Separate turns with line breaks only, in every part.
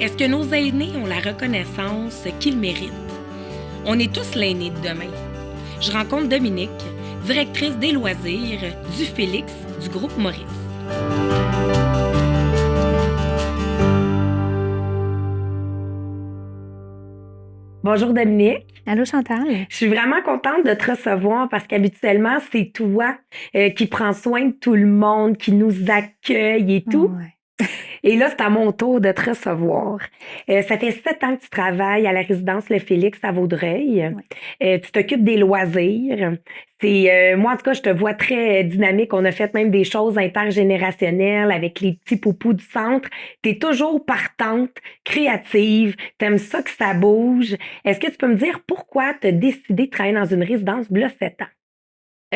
Est-ce que nos aînés ont la reconnaissance qu'ils méritent? On est tous l'aîné de demain. Je rencontre Dominique, directrice des loisirs du Félix du groupe Maurice. Bonjour Dominique.
Allô Chantal.
Je suis vraiment contente de te recevoir parce qu'habituellement, c'est toi qui prends soin de tout le monde, qui nous accueille et tout.
Ouais.
Et là, c'est à mon tour de te recevoir. Ça fait 7 ans que tu travailles à la résidence Le Félix à Vaudreuil. Tu t'occupes des loisirs. Moi, en tout cas, je te vois très dynamique. On a fait même des choses intergénérationnelles avec les petits poupous du centre. Tu es toujours partante, créative. Tu aimes ça que ça bouge. Est-ce que tu peux me dire pourquoi tu as décidé de travailler dans une résidence il y a 7 ans?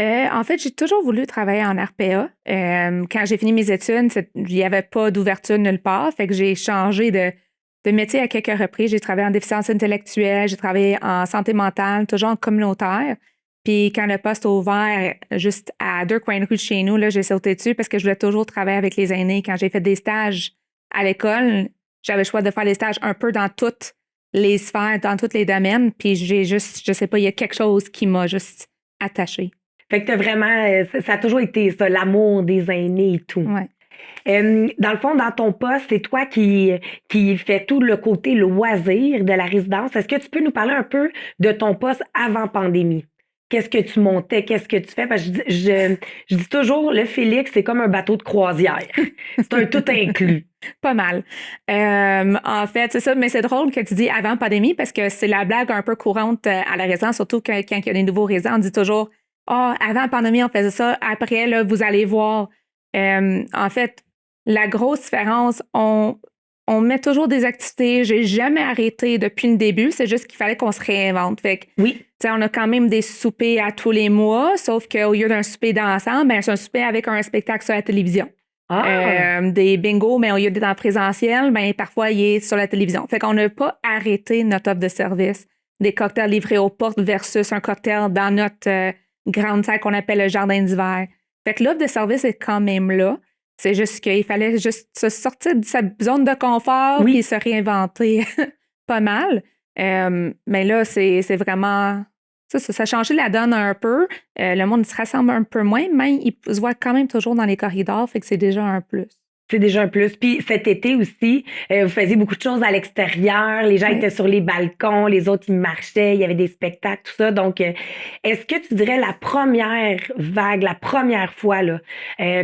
En fait, j'ai toujours voulu travailler en RPA. Quand j'ai fini mes études, il n'y avait pas d'ouverture nulle part. Fait que j'ai changé de métier à quelques reprises. J'ai travaillé en déficience intellectuelle, j'ai travaillé en santé mentale, toujours en communautaire. Puis quand le poste a ouvert juste à 2 coins de rue de chez nous, là, j'ai sauté dessus parce que je voulais toujours travailler avec les aînés. Quand j'ai fait des stages à l'école, j'avais le choix de faire des stages un peu dans toutes les sphères, dans tous les domaines. Puis je sais pas, il y a quelque chose qui m'a juste attachée.
Fait que t'as vraiment, ça a toujours été ça, l'amour des aînés et tout.
Ouais.
Dans le fond, dans ton poste, c'est toi qui fais tout le côté loisir de la résidence. Est-ce que tu peux nous parler un peu de ton poste avant pandémie? Qu'est-ce que tu montais? Qu'est-ce que tu fais? Parce que je dis toujours, le Félix, c'est comme un bateau de croisière. C'est un tout inclus.
Pas mal. En fait, c'est ça, mais c'est drôle que tu dis avant pandémie parce que c'est la blague un peu courante à la résidence, surtout quand il y a des nouveaux résidents, on dit toujours avant la pandémie, on faisait ça. Après, là, vous allez voir. En fait, la grosse différence, on met toujours des activités. J'ai jamais arrêté depuis le début. C'est juste qu'il fallait qu'on se réinvente. Fait que,
oui.
On a quand même des soupers à tous les mois, sauf qu'au lieu d'un souper d'ensemble, c'est un souper avec un spectacle sur la télévision. Des bingos, mais au lieu d'être en présentiel, parfois, il est sur la télévision. Fait qu'on n'a pas arrêté notre offre de service. Des cocktails livrés aux portes versus un cocktail dans notre grande salle qu'on appelle le jardin d'hiver. Fait que l'offre de service est quand même là. C'est juste qu'il fallait juste se sortir de sa zone de confort et se réinventer pas mal. Mais là, c'est vraiment... Ça a changé la donne un peu. Le monde se rassemble un peu moins, mais il se voit quand même toujours dans les corridors, fait que c'est déjà un plus.
C'est déjà un plus. Puis cet été aussi, vous faisiez beaucoup de choses à l'extérieur. Les gens étaient sur les balcons, les autres, ils marchaient, il y avait des spectacles, tout ça. Donc, est-ce que tu dirais la première vague, la première fois là,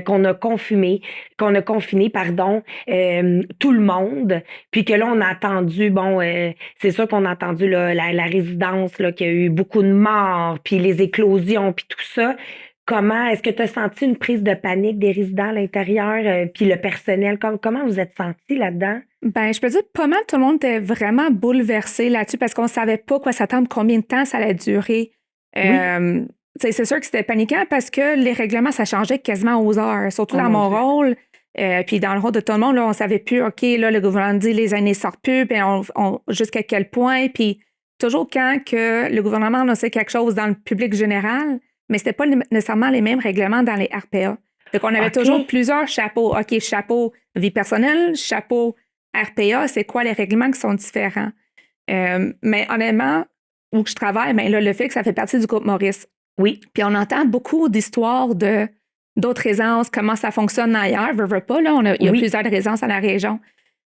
qu'on a confiné, tout le monde, puis que là, on a attendu, c'est sûr qu'on a entendu là, la résidence, là, qu'il y a eu beaucoup de morts, puis les éclosions, puis tout ça. Comment, est-ce que tu as senti une prise de panique des résidents à l'intérieur, puis le personnel? Comment vous êtes sentis là-dedans?
Je peux dire pas mal, tout le monde était vraiment bouleversé là-dessus parce qu'on ne savait pas quoi s'attendre, combien de temps ça allait durer. C'est sûr que c'était paniquant parce que les règlements, ça changeait quasiment aux heures, surtout dans mon rôle. Puis dans le rôle de tout le monde, là, on ne savait plus, OK, là, le gouvernement dit les aînés sortent plus, puis jusqu'à quel point. Puis toujours quand que le gouvernement annonçait quelque chose dans le public général, mais c'était pas nécessairement les mêmes règlements dans les RPA. Donc, on avait toujours plusieurs chapeaux. OK, chapeau vie personnelle, chapeau RPA, c'est quoi les règlements qui sont différents? Mais honnêtement, où je travaille, là, le fait que ça fait partie du groupe Maurice.
Oui.
Puis on entend beaucoup d'histoires d'autres résidences, comment ça fonctionne ailleurs. Veux pas, là, il y a plusieurs résidences à la région.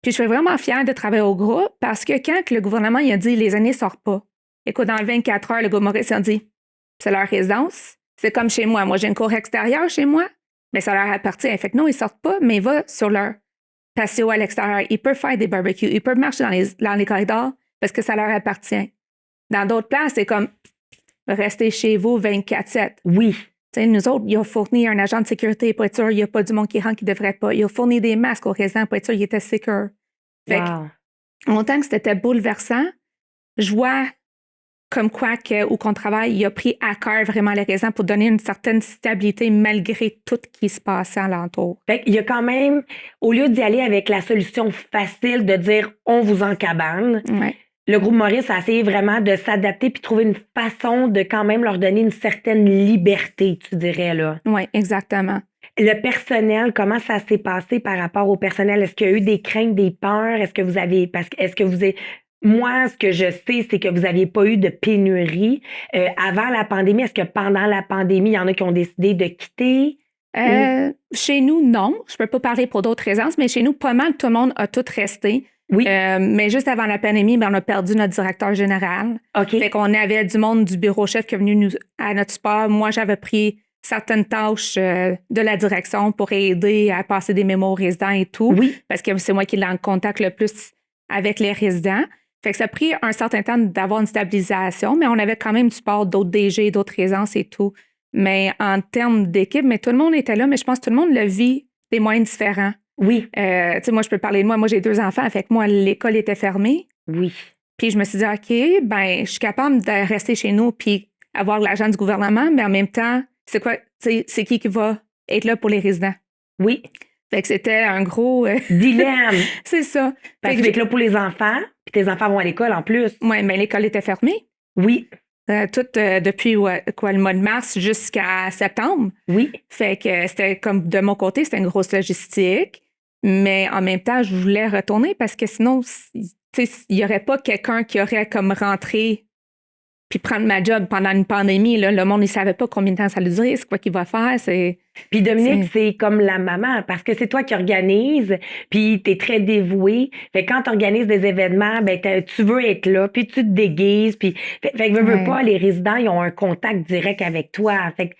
Puis je suis vraiment fière de travailler au groupe parce que quand le gouvernement il a dit les aînés ne sortent pas, écoute, dans 24 heures, le groupe Maurice a dit c'est leur résidence. C'est comme chez moi. Moi, j'ai une cour extérieure chez moi, mais ça leur appartient. Fait que non, ils sortent pas, mais ils vont sur leur patio à l'extérieur. Ils peuvent faire des barbecues. Ils peuvent marcher dans les corridors parce que ça leur appartient. Dans d'autres places, c'est comme rester chez vous 24/7.
Oui.
Nous autres, il a fourni un agent de sécurité pour être sûr qu'il n'y a pas du monde qui rentre qui ne devrait pas. Il a fourni des masques aux résidents pour être sûr qu'ils étaient secure. Fait que, autant que c'était bouleversant, je vois comme quoi où qu'on travaille, il a pris à cœur vraiment les raisons pour donner une certaine stabilité malgré tout ce qui se passait alentour.
Fait qu'il y a quand même, au lieu d'y aller avec la solution facile de dire « on vous encabane », le groupe Maurice a essayé vraiment de s'adapter puis trouver une façon de quand même leur donner une certaine liberté, tu dirais, là.
Oui, exactement.
le personnel, comment ça s'est passé par rapport au personnel? Est-ce qu'il y a eu des craintes, des peurs? Est-ce que vous avez, moi, ce que je sais, c'est que vous n'aviez pas eu de pénurie avant la pandémie. Est-ce que pendant la pandémie, il y en a qui ont décidé de quitter?
Chez nous, non. Je peux pas parler pour d'autres raisons, mais chez nous, pas mal tout le monde a tout resté.
Oui.
Mais juste avant la pandémie, on a perdu notre directeur général.
OK.
Fait qu'on avait du monde du bureau chef qui est venu à notre support. Moi, j'avais pris certaines tâches de la direction pour aider à passer des mémos aux résidents et tout.
Oui.
Parce que c'est moi qui est en contact le plus avec les résidents. Fait que ça a pris un certain temps d'avoir une stabilisation, mais on avait quand même du support d'autres DG, d'autres résidences et tout. Mais en termes d'équipe, mais tout le monde était là, mais je pense que tout le monde le vit des moyens différents.
Oui.
Tu sais, moi, je peux parler de moi. Moi, j'ai 2 enfants, fait que moi, l'école était fermée.
Oui.
Puis je me suis dit, OK, je suis capable de rester chez nous puis avoir l'argent du gouvernement, mais en même temps, c'est quoi, tu sais, c'est qui va être là pour les résidents?
Oui.
Fait que c'était un gros
dilemme.
C'est ça.
Parce que tu es là pour les enfants, puis tes enfants vont à l'école en plus.
Oui, mais l'école était fermée.
Oui.
Depuis le mois de mars jusqu'à septembre.
Oui.
Fait que c'était comme de mon côté, c'était une grosse logistique. Mais en même temps, je voulais retourner parce que sinon, il n'y aurait pas quelqu'un qui aurait comme rentré puis prendre ma job pendant une pandémie. Là, le monde ne savait pas combien de temps ça allait durer, c'est quoi qu'il va faire.
Puis Dominique, c'est comme la maman, parce que c'est toi qui organise, puis tu es très dévouée. Fait que quand tu organises des événements, tu veux être là, puis tu te déguises. Puis, fait que veux pas, les résidents, ils ont un contact direct avec toi. Fait que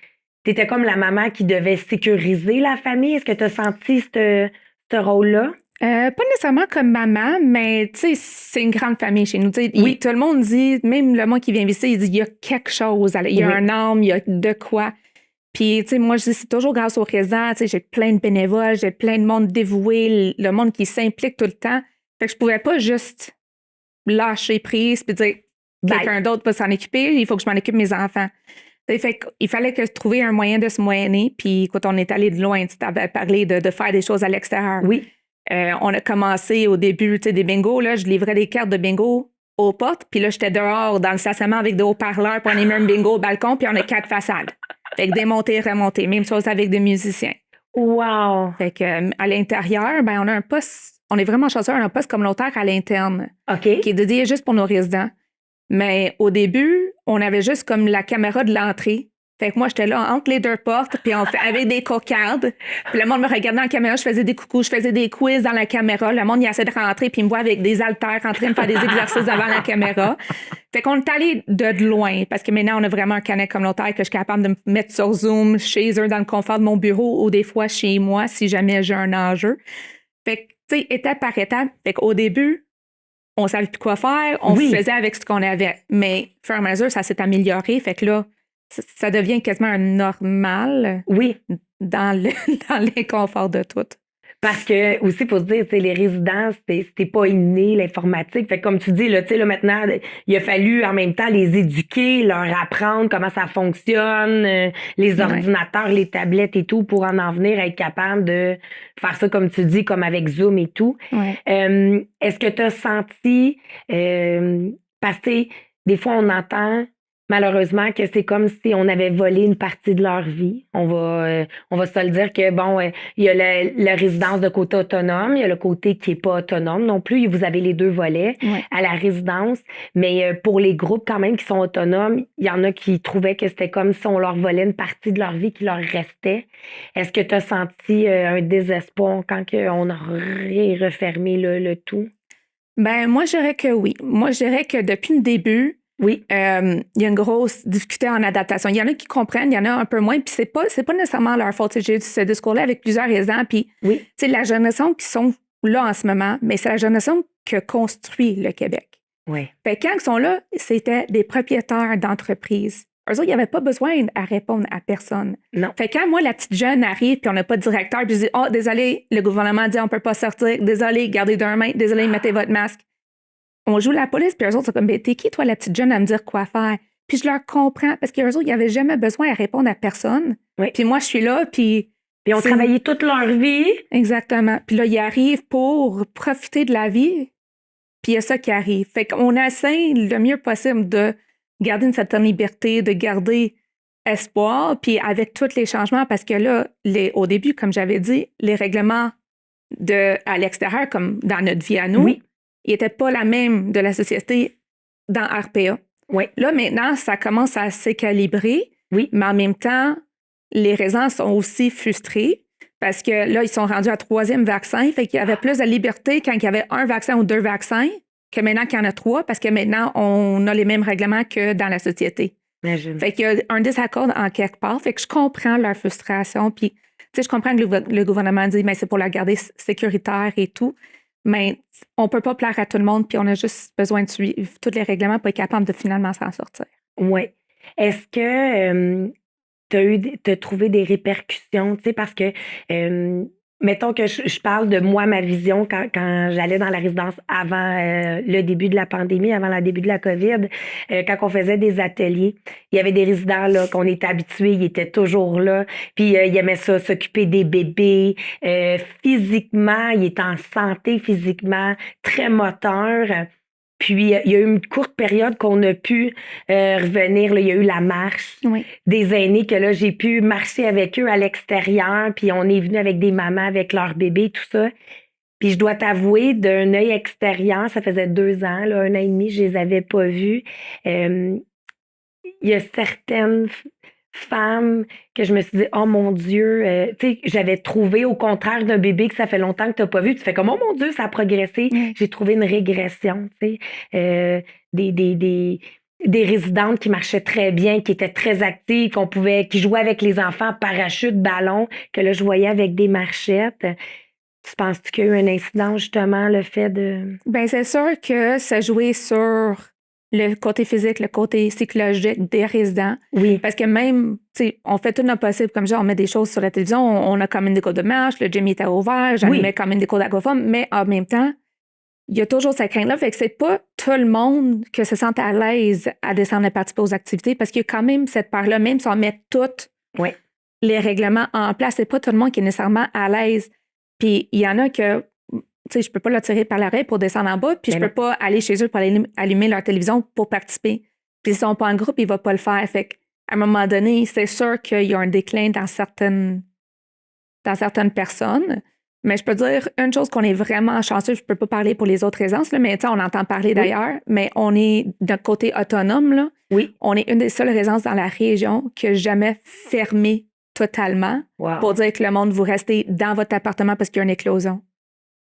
tu étais comme la maman qui devait sécuriser la famille. Est-ce que tu as senti ce rôle-là?
Pas nécessairement comme maman, mais tu sais, c'est une grande famille chez nous. Oui. Tout le monde dit, même le monde qui vient visiter, il dit il y a quelque chose, il y a un âme, il y a de quoi. Puis, tu sais, moi, je dis, c'est toujours grâce aux résidents. Tu sais, j'ai plein de bénévoles, j'ai plein de monde dévoué, le monde qui s'implique tout le temps. Fait que je pouvais pas juste lâcher prise puis dire quelqu'un d'autre va s'en occuper, il faut que je m'en occupe mes enfants. Fait qu'il fallait que je trouve un moyen de se moyenner. Puis, quand on est allé de loin, tu avais parlé de faire des choses à l'extérieur.
Oui.
On a commencé au début, tu sais, des bingos. Là, je livrais des cartes de bingo aux portes. Puis là, j'étais dehors dans le stationnement avec des haut-parleurs pour animer un bingo au balcon. Puis on a 4 façades. Fait que démonter, remonter. Même chose avec des musiciens.
Wow!
Fait que à l'intérieur, on a un poste. On est vraiment chanceux, on a un poste communautaire à l'interne.
OK.
Qui est dédié juste pour nos résidents. Mais au début, on avait juste comme la caméra de l'entrée. Fait que moi, j'étais là entre les 2 portes, puis avec des cocardes. Puis le monde me regardait dans la caméra, je faisais des coucous, je faisais des quiz dans la caméra. Le monde, il essaie de rentrer, puis il me voit avec des haltères en train de faire des exercices devant la caméra. Fait qu'on est allé de loin, parce que maintenant, on a vraiment un canet communautaire que je suis capable de me mettre sur Zoom chez eux, dans le confort de mon bureau, ou des fois chez moi, si jamais j'ai un enjeu. Fait que, tu sais, étape par étape. Fait qu'au début, on savait plus quoi faire, on faisait avec ce qu'on avait. Mais, au fur et à mesure, ça s'est amélioré. Fait que là, ça devient quasiment un normal dans l'inconfort de tout.
Parce que, aussi, faut se dire, les résidences, c'était pas inné, l'informatique. Fait que comme tu dis, là, maintenant, il a fallu en même temps les éduquer, leur apprendre comment ça fonctionne, les ordinateurs, les tablettes et tout, pour en venir à être capable de faire ça, comme tu dis, comme avec Zoom et tout.
Ouais.
Est-ce que tu as senti, parce que des fois, on entend malheureusement que c'est comme si on avait volé une partie de leur vie. On va se le dire que, il y a la résidence de côté autonome, il y a le côté qui est pas autonome non plus. Vous avez les 2 volets à la résidence. Mais pour les groupes quand même qui sont autonomes, il y en a qui trouvaient que c'était comme si on leur volait une partie de leur vie qui leur restait. Est-ce que tu as senti un désespoir quand on aurait refermé le tout?
Moi, je dirais que oui. Moi, je dirais que depuis le début, il y a une grosse difficulté en adaptation. Il y en a qui comprennent, il y en a un peu moins, puis c'est pas nécessairement leur faute. J'ai eu ce discours-là avec plusieurs résidents, puis la génération qui sont là en ce moment, mais c'est la génération qui a construit le Québec. Fait que quand ils sont là, c'était des propriétaires d'entreprises. Eux autres, ils n'avaient pas besoin à répondre à personne.
Non.
Fait que quand moi, la petite jeune arrive, puis on n'a pas de directeur, puis je dis « Oh, désolé, le gouvernement dit on peut pas sortir. Désolé, gardez d'un main. Désolé, mettez votre masque. » On joue la police, puis eux autres, c'est comme, t'es qui, toi, la petite jeune, à me dire quoi faire? Puis je leur comprends, parce qu'eux autres, ils n'avaient jamais besoin à répondre à personne. Puis moi, je suis là, puis
ils ont travaillé toute leur vie.
Exactement. Puis là, ils arrivent pour profiter de la vie, puis il y a ça qui arrive. Fait qu'on essaie le mieux possible de garder une certaine liberté, de garder espoir, puis avec tous les changements, parce que là, au début, comme j'avais dit, les règlements à l'extérieur, comme dans notre vie à nous,
Oui.
ils n'étaient pas la même de la société dans RPA.
Oui.
Là, maintenant, ça commence à s'équilibrer,
Oui.
mais en même temps, les résidents sont aussi frustrés parce que là, ils sont rendus à 3e vaccin, fait qu'il y avait plus de liberté quand il y avait 1 vaccin ou 2 vaccins que maintenant qu'il y en a 3, parce que maintenant, on a les mêmes règlements que dans la société.
Imagine.
Fait qu'il y a un désaccord en quelque part, fait que je comprends leur frustration, puis tu sais, je comprends que le gouvernement dit, mais c'est pour la garder sécuritaire et tout, mais on peut pas plaire à tout le monde, puis on a juste besoin de suivre tous les règlements pour être capable de finalement s'en sortir.
Oui. Est-ce que t'as trouvé des répercussions, tu sais, parce que, mettons que je parle de moi, ma vision quand j'allais dans la résidence avant le début de la pandémie, avant le début de la COVID, quand on faisait des ateliers, il y avait des résidents là qu'on était habitués, ils étaient toujours là, puis ils aimaient ça, s'occuper des bébés, physiquement, ils étaient en santé physiquement, très moteurs. Puis, il y a eu une courte période qu'on a pu revenir. Là, il y a eu la marche des aînés que là, j'ai pu marcher avec eux à l'extérieur. Puis, on est venu avec des mamans, avec leurs bébés, tout ça. Puis, je dois t'avouer, d'un œil extérieur, ça faisait 2 ans, là, 1 an et demi, je les avais pas vus. Il y a certaines femmes que je me suis dit, oh mon Dieu, tu sais, j'avais trouvé au contraire d'un bébé que ça fait longtemps que tu n'as pas vu. Tu fais comme, oh mon Dieu, ça a progressé. J'ai trouvé une régression, tu sais, des résidentes qui marchaient très bien, qui étaient très actives, qui jouaient avec les enfants, parachute, ballon, que là, je voyais avec des marchettes. Tu penses-tu qu'il y a eu un incident, justement, le fait de...
Bien, c'est sûr que ça jouait sur le côté physique, le côté psychologique des résidents.
Oui.
Parce que même, tu sais, on fait tout notre possible, comme genre, on met des choses sur la télévision, on a quand même des cours de marche, le gym était ouvert, j'en mets quand même des cours d'aquaforme, mais en même temps, il y a toujours cette crainte-là. Fait que c'est pas tout le monde qui se sent à l'aise à descendre et participer aux activités parce qu'il y a quand même cette part-là, même si on met tous les règlements en place, c'est pas tout le monde qui est nécessairement à l'aise. Puis il y en a que, tu sais, je peux pas le tirer par l'arrêt pour descendre en bas, puis je peux pas aller chez eux pour aller allumer leur télévision pour participer. Puis s'ils sont pas en groupe, ils vont pas le faire. Fait qu'à un moment donné, c'est sûr qu'il y a un déclin dans certaines personnes. Mais je peux dire une chose qu'on est vraiment chanceux, je peux pas parler pour les autres résidences, là, mais on entend parler d'ailleurs, mais on est d'un côté autonome, là.
Oui.
On est une des seules résidences dans la région qui n'a jamais fermé totalement pour dire que le monde, vous restez dans votre appartement parce qu'il y a une éclosion.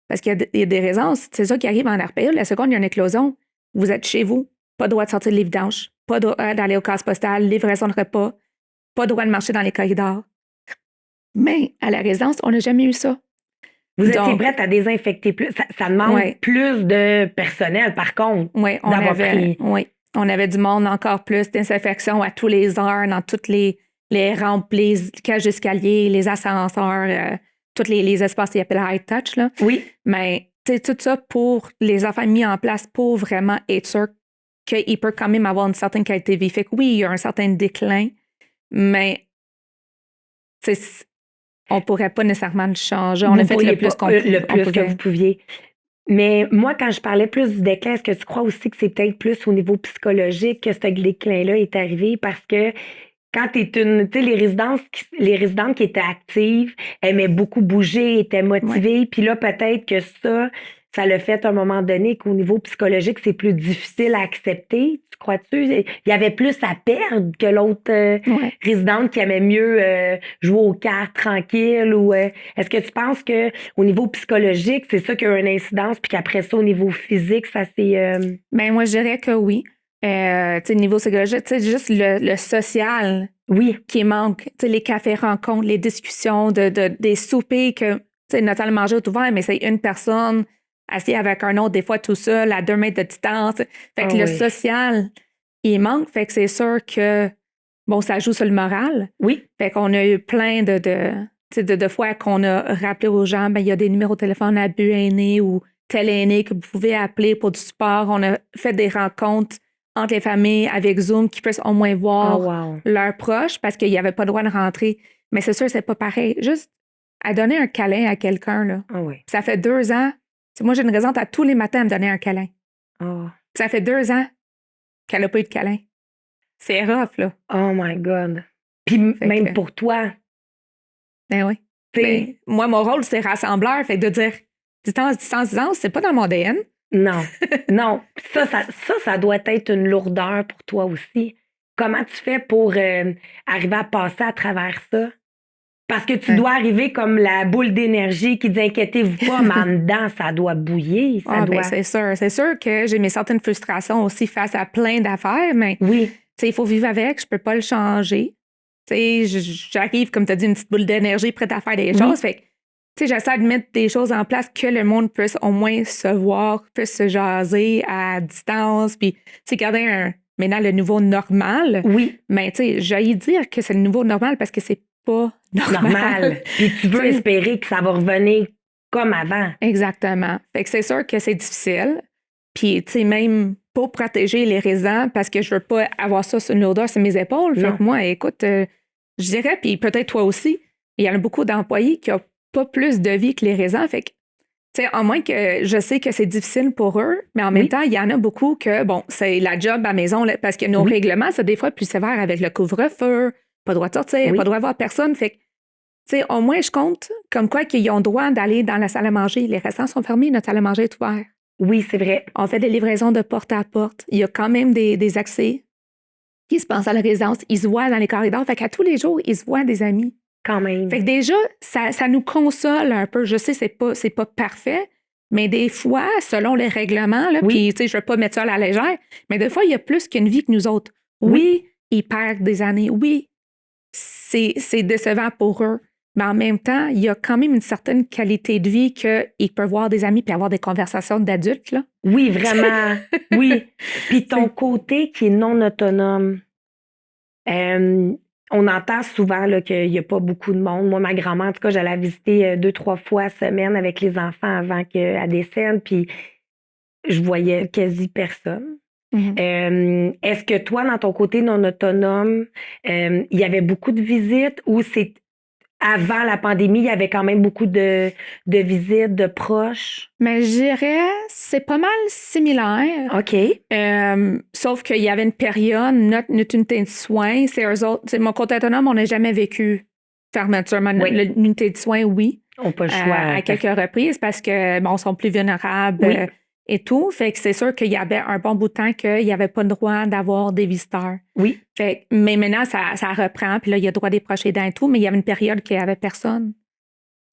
Parce qu'il y a des résidences, c'est ça qui arrive en RPA. La seconde, il y a une éclosion, vous êtes chez vous, pas le droit de sortir de les vidanges, pas le droit d'aller aux cases postales, livraison de repas, pas le droit de marcher dans les corridors. Mais à la résidence, on n'a jamais eu ça.
Vous étiez prête à désinfecter plus. Ça demande plus de personnel, par contre.
Oui, on avait du monde encore plus, désinfection à tous les heures, dans toutes les rampes, les cages d'escalier, les ascenseurs, tous les espaces qu'ils appellent high touch. Là.
Oui.
Mais tout ça pour les enfants mis en place pour vraiment être sûr qu'il peut quand même avoir une certaine qualité de vie. Fait que oui, il y a un certain déclin, mais on ne pourrait pas nécessairement le changer. On a fait le plus
que vous pouviez. Mais moi, quand je parlais plus du déclin, est-ce que tu crois aussi que c'est peut-être plus au niveau psychologique que ce déclin-là est arrivé? Parce que quand tu es tu sais, les résidentes qui étaient actives aimaient beaucoup bouger, étaient motivées. Puis là, peut-être que ça l'a fait à un moment donné qu'au niveau psychologique, c'est plus difficile à accepter. Tu crois-tu? Il y avait plus à perdre que l'autre résidente qui aimait mieux jouer aux cartes tranquille ou est-ce que tu penses que au niveau psychologique, c'est ça qui a une incidence puis qu'après ça, au niveau physique, ça s'est...
Ben moi, je dirais que oui. Tu sais, niveau psychologique, tu sais, juste le social qui manque. Tu sais, les cafés rencontres, les discussions, des soupers que, tu sais, notre salle de manger est ouverte, mais c'est une personne assis avec un autre, des fois tout seul, à 2 mètres de distance. Fait que le social, il manque. Fait que c'est sûr que, bon, ça joue sur le moral.
Oui.
Fait qu'on a eu plein de fois qu'on a rappelé aux gens, ben il y a des numéros de téléphone à but aîné ou tel aîné que vous pouvez appeler pour du support. On a fait des rencontres entre les familles avec Zoom qui puissent au moins voir leurs proches parce qu'il n'y avait pas le droit de rentrer. Mais c'est sûr, c'est pas pareil. Juste à donner un câlin à quelqu'un, là. Ça fait 2 ans. Moi, j'ai une résidente à tous les matins à me donner un câlin. Ça fait 2 ans qu'elle n'a pas eu de câlin. C'est rough, là.
Oh my God. Puis
Fait
même
que,
pour toi,
ben oui.
tu
Ben,
sais,
moi, mon rôle, c'est rassembleur. Fait que de dire distance, c'est pas dans mon ADN.
non, non. Ça doit être une lourdeur pour toi aussi. Comment tu fais pour arriver à passer à travers ça? Parce que tu
Ouais.
dois arriver comme la boule d'énergie qui dit inquiétez-vous pas, mais en dedans, ça doit bouillir, ça
Ah, ben,
doit.
c'est sûr. C'est sûr que j'ai mes certaines frustrations aussi face à plein d'affaires, mais
Oui,
tu sais, il faut vivre avec, je peux pas le changer. Tu sais, j'arrive, comme tu as dit, une petite boule d'énergie prête à faire des
oui,
choses. Fait que, tu sais, j'essaie de mettre des choses en place que le monde puisse au moins se voir, puisse se jaser à distance, puis, tu sais, garder maintenant le nouveau normal.
oui,
Mais, tu sais, j'allais dire que c'est le nouveau normal parce que c'est pas normal.
normal. Puis tu veux
Tu sais,
espérer que ça va revenir comme avant.
exactement. Fait que c'est sûr que c'est difficile. Puis, tu sais, même pour protéger les résidents, parce que je veux pas avoir ça sur une lourdeur sur mes épaules. Fait
Non.
que moi, écoute, je dirais, puis peut-être toi aussi, il y en a beaucoup d'employés qui n'ont pas plus de vie que les résidents. Fait que, tu sais, en moins que je sais que c'est difficile pour eux, mais en même
Oui,
temps, il y en a beaucoup que, bon, c'est la job à la maison, là, parce que nos
oui,
règlements, c'est des fois plus sévères avec le couvre-feu, pas droit de sortir, pas
oui,
droit de voir personne. Fait que, tu sais, au moins, je compte comme quoi qu'ils ont droit d'aller dans la salle à manger. Les restaurants sont fermés, notre salle à manger est ouverte.
oui, c'est vrai.
On fait des livraisons de porte à porte. Il y a quand même des accès qui se passent à la résidence. Ils se voient dans les corridors. Fait qu'à tous les jours, ils se voient des amis.
Quand même.
Fait que déjà, ça nous console un peu. Je sais, c'est pas parfait, mais des fois, selon les règlements, là,
Oui.
puis, tu sais, je veux pas mettre ça à la légère, mais des fois, il y a plus qu'une vie que nous autres.
Oui.
Oui, ils perdent des années. Oui, c'est décevant pour eux. Mais en même temps, il y a quand même une certaine qualité de vie qu'ils peuvent voir des amis puis avoir des conversations d'adultes, là.
Oui, vraiment. Oui. Puis ton côté qui est non autonome, on entend souvent là, qu'il n'y a pas beaucoup de monde. Moi, ma grand-mère, en tout cas, j'allais la visiter 2, 3 fois semaine avec les enfants avant qu'elle décède, puis je voyais quasi personne. Est-ce que toi, dans ton côté non autonome, il y avait beaucoup de visites ou c'est avant la pandémie, il y avait quand même beaucoup de visites de proches?
Mais je dirais, c'est pas mal similaire.
OK.
Sauf qu'il y avait une période, notre unité de soins, c'est eux autres. C'est mon côté autonome, on n'a jamais vécu fermeture. Mais
Oui.
L'unité de soins, oui.
On n'a pas le choix.
À quelques reprises parce que, bon, ils sont plus vulnérables
Oui.
et tout. Fait que c'est sûr qu'il y avait un bon bout de temps qu'il n'y avait pas le droit d'avoir des visiteurs.
Oui.
Fait, mais maintenant, ça reprend. Puis là, il y a le droit des proches aidants et tout. Mais il y avait une période qu'il n'y avait personne.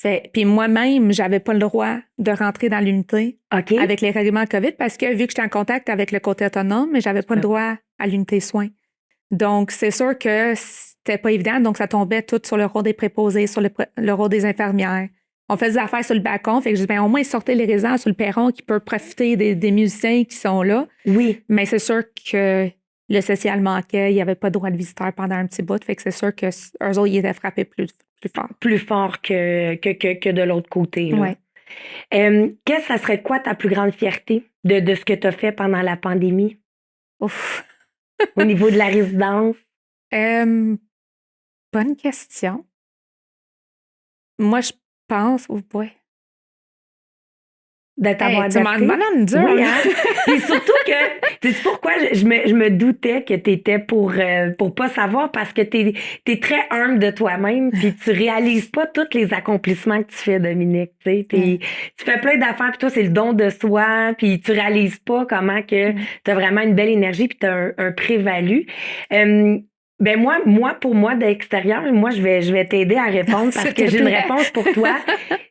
Fait, puis moi-même, j'avais pas le droit de rentrer dans l'unité
OK.
avec les règlements COVID parce que vu que j'étais en contact avec le côté autonome, mais j'avais pas le droit à l'unité soins. Donc, c'est sûr que c'était pas évident. Donc, ça tombait tout sur le rôle des préposés, sur le rôle des infirmières. On faisait des affaires sur le balcon. Fait que je dis, ben, au moins, sortez les résidents sur le perron qui peuvent profiter des musiciens qui sont là.
Oui.
Mais c'est sûr que le social manquait. Il n'y avait pas de droit de visiteur pendant un petit bout. Fait que c'est sûr que eux autres, ils étaient frappés plus fort.
Plus fort que de l'autre côté. Là.
Ouais.
Qu'est-ce que ça serait quoi ta plus grande fierté de ce que tu as fait pendant la pandémie
Ouf.
au niveau de la résidence?
Bonne question. Moi, je pense, ouais.
De t'avoir
tu m'en
adapté?
demandes dur.
Oui, hein? Et surtout que, c'est pourquoi je me doutais que tu étais pour pas savoir parce que tu es très humble de toi-même puis tu réalises pas tous les accomplissements que tu fais, Dominique. Tu fais plein d'affaires puis toi, c'est le don de soi puis tu réalises pas comment que tu as vraiment une belle énergie puis tu as un prévalu. Ben pour moi, d'extérieur, moi, je vais t'aider à répondre parce que j'ai une réponse pour toi.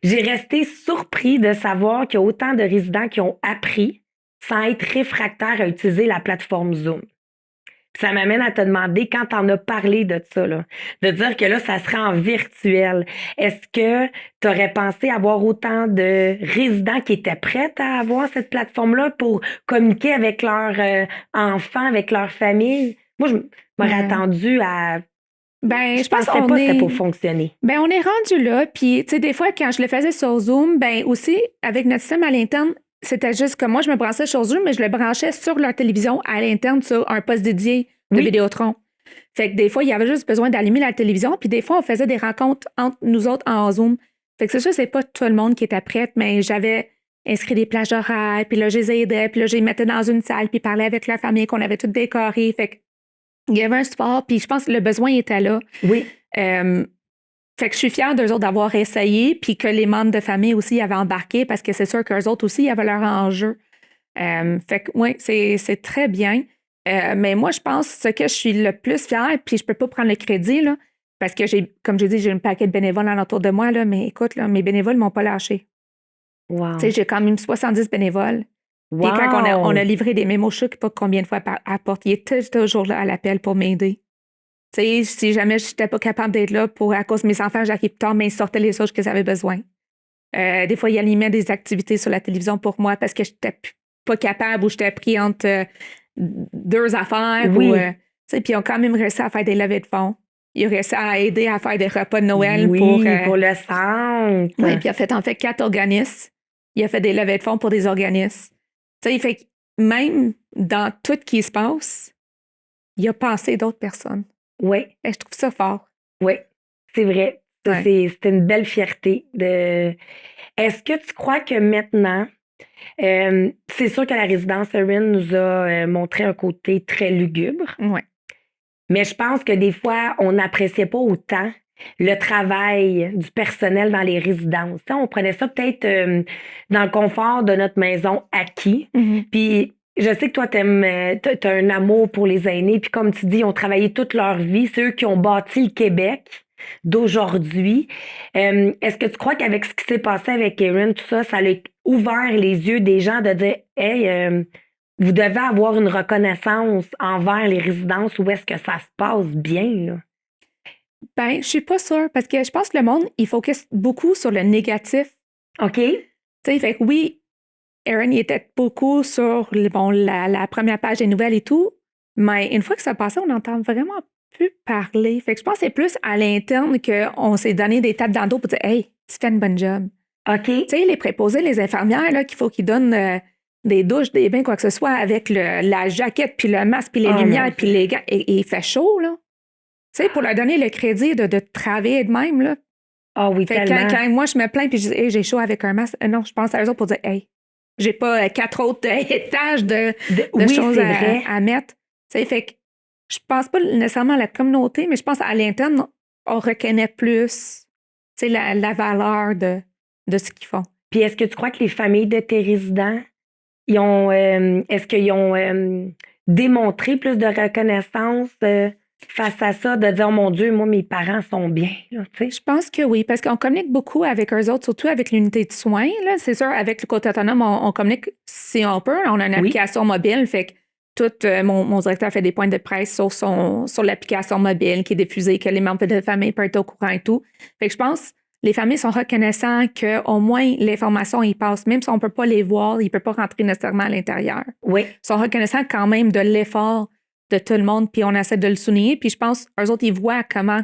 J'ai resté surpris de savoir qu'il y a autant de résidents qui ont appris sans être réfractaires à utiliser la plateforme Zoom. Puis ça m'amène à te demander, quand tu en as parlé de ça, là, de dire que là, ça serait en virtuel. Est-ce que tu aurais pensé avoir autant de résidents qui étaient prêts à avoir cette plateforme-là pour communiquer avec leurs enfants, avec leur famille? Moi, je m'aurais attendu à...
Ben,
je pensais pas que c'était pour fonctionner.
Ben, on est rendu là. Puis, tu sais, des fois, quand je le faisais sur Zoom, ben aussi, avec notre système à l'interne, c'était juste que moi, je me branchais sur Zoom, mais je le branchais sur leur télévision à l'interne, sur un poste dédié de Vidéotron. Fait que des fois, il y avait juste besoin d'allumer la télévision. Puis des fois, on faisait des rencontres entre nous autres en Zoom. Fait que c'est sûr, c'est pas tout le monde qui était prêt, mais j'avais inscrit des plages horaires, puis là, je les aidais, puis là, je les mettais dans une salle, puis parlais avec leur famille qu'on avait toutes décorées. Fait que Il y avait un support, puis je pense que le besoin était là.
Oui.
Fait que je suis fière d'eux autres d'avoir essayé, puis que les membres de famille aussi avaient embarqué, parce que c'est sûr qu'eux autres aussi, ils avaient leur enjeu. Fait que oui, c'est très bien. Mais moi, je pense que ce que je suis le plus fière, puis je peux pas prendre le crédit, là, parce que comme j'ai dit, j'ai un paquet de bénévoles alentour de moi, là, mais écoute, là, mes bénévoles m'ont pas lâché.
Wow.
Tu sais, j'ai quand même 70 bénévoles. Puis quand on a livré des mémos, je sais pas combien de fois à porte, il était toujours là à l'appel pour m'aider. Tu sais, si jamais je n'étais pas capable d'être là à cause de mes enfants, j'arrive plus tard, mais ils sortaient les choses que j'avais besoin. Des fois, ils animaient des activités sur la télévision pour moi parce que je n'étais pas capable ou j'étais pris entre deux affaires.
Oui.
Puis ils ont quand même réussi à faire des levées de fonds. Ils ont réussi à aider à faire des repas de Noël
Oui,
pour
le centre.
Oui, puis il a fait en fait 4 organismes. Il a fait des levées de fonds pour des organismes. Tu sais, fait que même dans tout ce qui se passe, il a pensé d'autres personnes.
Oui.
Et je trouve ça fort.
Oui, c'est vrai.
Ouais.
C'est une belle fierté. Est-ce que tu crois que maintenant, c'est sûr que la résidence Erin nous a montré un côté très lugubre,
Ouais.
mais je pense que des fois, on n'appréciait pas autant le travail du personnel dans les résidences. Tu sais, on prenait ça peut-être dans le confort de notre maison acquis.
Mm-hmm.
Puis je sais que toi, t'as un amour pour les aînés. Puis comme tu dis, ils ont travaillé toute leur vie. C'est eux qui ont bâti le Québec d'aujourd'hui. Est-ce que tu crois qu'avec ce qui s'est passé avec Erin, tout ça, ça a ouvert les yeux des gens de dire, hey, vous devez avoir une reconnaissance envers les résidences où est-ce que ça se passe bien, là?
Ben, je suis pas sûre parce que je pense que le monde, il focus beaucoup sur le négatif.
OK.
Tu sais, fait que oui, Erin, il était beaucoup sur la première page des nouvelles et tout, mais une fois que ça passait, on n'entend vraiment plus parler. Fait que je pense que c'est plus à l'interne qu'on s'est donné des tapes dans le dos pour dire « Hey, tu fais une bonne job. »
OK.
Tu sais, les préposés, les infirmières, là, qu'il faut qu'ils donnent des douches, des bains, quoi que ce soit, avec la jaquette, puis le masque, puis les lumières, puis les gants, et il fait chaud, là. Tu sais, pour leur donner le crédit de travailler de même, là.
Ah oui,
Fait que
tellement.
quand moi, je me plains, puis je dis « Hey, j'ai chaud avec un masque. » Non, je pense à eux autres pour dire « Hey, j'ai pas 4 autres étages de
Oui,
choses
c'est vrai.
à mettre. » Tu sais, fait que je pense pas nécessairement à la communauté, mais je pense à l'interne, on reconnaît plus, tu sais, la valeur de ce qu'ils font.
Puis est-ce que tu crois que les familles de tes résidents, est-ce qu'ils ont démontré plus de reconnaissance face à ça, de dire, oh mon Dieu, moi, mes parents sont bien, là, tu sais?
Je pense que oui, parce qu'on communique beaucoup avec eux autres, surtout avec l'unité de soins. Là. C'est sûr, avec le côté autonome, on communique si on peut. On a une application mobile, fait que mon directeur fait des points de presse sur l'application mobile qui est diffusée, que les membres de famille peuvent être au courant et tout. Fait que je pense les familles sont reconnaissants qu'au moins l'information y passe, même si on ne peut pas les voir, ils ne peuvent pas rentrer nécessairement à l'intérieur.
Oui.
Ils sont reconnaissants quand même de l'effort de tout le monde, puis on essaie de le souligner. Puis je pense, eux autres, ils voient comment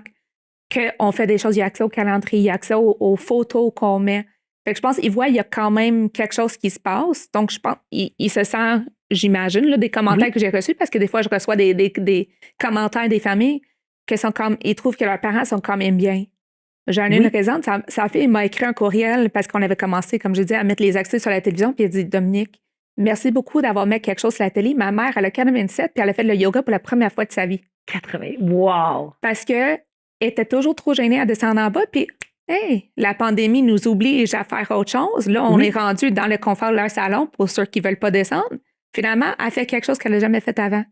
qu'on fait des choses, il y a accès au calendrier, il y a accès aux photos qu'on met. Fait que je pense qu'ils voient qu'il y a quand même quelque chose qui se passe. Donc, je pense qu'ils se sentent, j'imagine, là, des commentaires que j'ai reçus, parce que des fois, je reçois des commentaires des familles ils trouvent que leurs parents sont quand même bien. J'en ai une raison. Sa fille m'a écrit un courriel parce qu'on avait commencé, comme je dis, à mettre les accès sur la télévision. Puis elle dit, Dominique, merci beaucoup d'avoir mis quelque chose sur la télé. Ma mère, elle a 87, puis elle a fait le yoga pour la première fois de sa vie.
80. Wow!
Parce que elle était toujours trop gênée à descendre en bas. Puis, hey, la pandémie nous oblige à faire autre chose. Là, on est rendu dans le confort de leur salon pour ceux qui ne veulent pas descendre. Finalement, elle fait quelque chose qu'elle n'a jamais fait avant.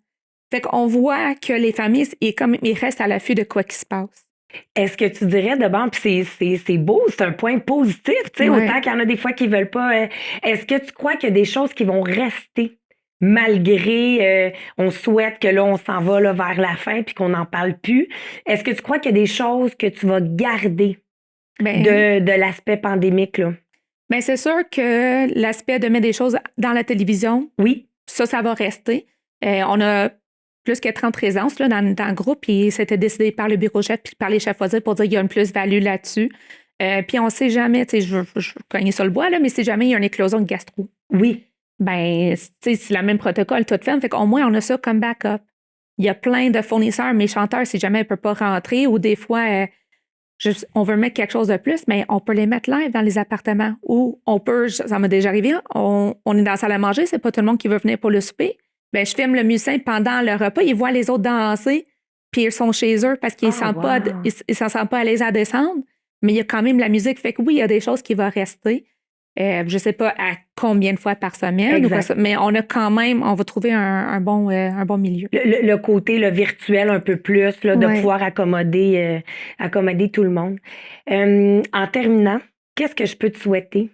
Fait qu'on voit que les familles, ils restent à l'affût de quoi qui se passe.
Est-ce que tu dirais de bon, puis c'est beau, c'est un point positif, tu sais, autant qu'il y en a des fois qui ne veulent pas. Est-ce que tu crois qu'il y a des choses qui vont rester malgré on souhaite que là, on s'en va là, vers la fin puis qu'on n'en parle plus? Est-ce que tu crois qu'il y a des choses que tu vas garder de l'aspect pandémique, là?
Bien, c'est sûr que l'aspect de mettre des choses dans la télévision,
oui,
ça va rester. On a plus que 30 résidences là, dans le groupe, puis c'était décidé par le bureau chef puis par les chefs pour dire qu'il y a une plus-value là-dessus. Puis on ne sait jamais, tu sais, je cogne sur le bois, là, mais si jamais il y a une éclosion de gastro.
Oui.
Ben, tu sais, c'est le même protocole tout fait. Fait qu'au moins, on a ça comme backup. Il y a plein de fournisseurs, mais chanteurs, si jamais ils ne peuvent pas rentrer, ou des fois, on veut mettre quelque chose de plus, mais on peut les mettre live dans les appartements. Ou on peut, ça m'est déjà arrivé, on est dans la salle à manger, c'est pas tout le monde qui veut venir pour le souper. ben, je filme le musicien pendant le repas. Ils voient les autres danser, puis ils sont chez eux parce qu'ils ne s'en sentent pas à l'aise à descendre. Mais il y a quand même la musique. Fait que oui, il y a des choses qui vont rester. Je ne sais pas à combien de fois par semaine, mais on va trouver un bon milieu.
Le côté virtuel un peu plus, là, de pouvoir accommoder tout le monde. En terminant, qu'est-ce que je peux te souhaiter?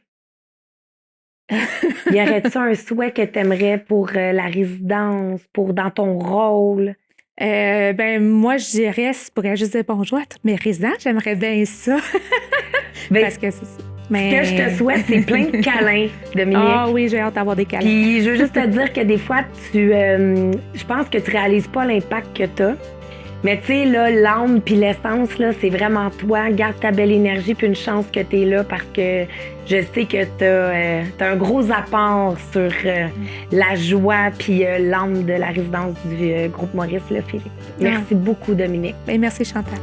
Y aurait-tu un souhait que tu aimerais pour la résidence, dans ton rôle?
Moi, je dirais, je pourrais juste dire bonjour à tous mes résidents. J'aimerais bien ça. Parce que c'est ça.
Ce que je te souhaite, c'est plein de câlins, Dominique.
Ah oui, j'ai hâte d'avoir des câlins.
Puis je veux juste te dire que des fois, je pense que tu réalises pas l'impact que tu as. Mais tu sais, là, l'âme puis l'essence, là, c'est vraiment toi. Garde ta belle énergie puis une chance que tu es là parce que je sais que tu as un gros apport sur la joie puis l'âme de la résidence du groupe Maurice Le Félix. Merci beaucoup, Dominique.
Merci, Chantal.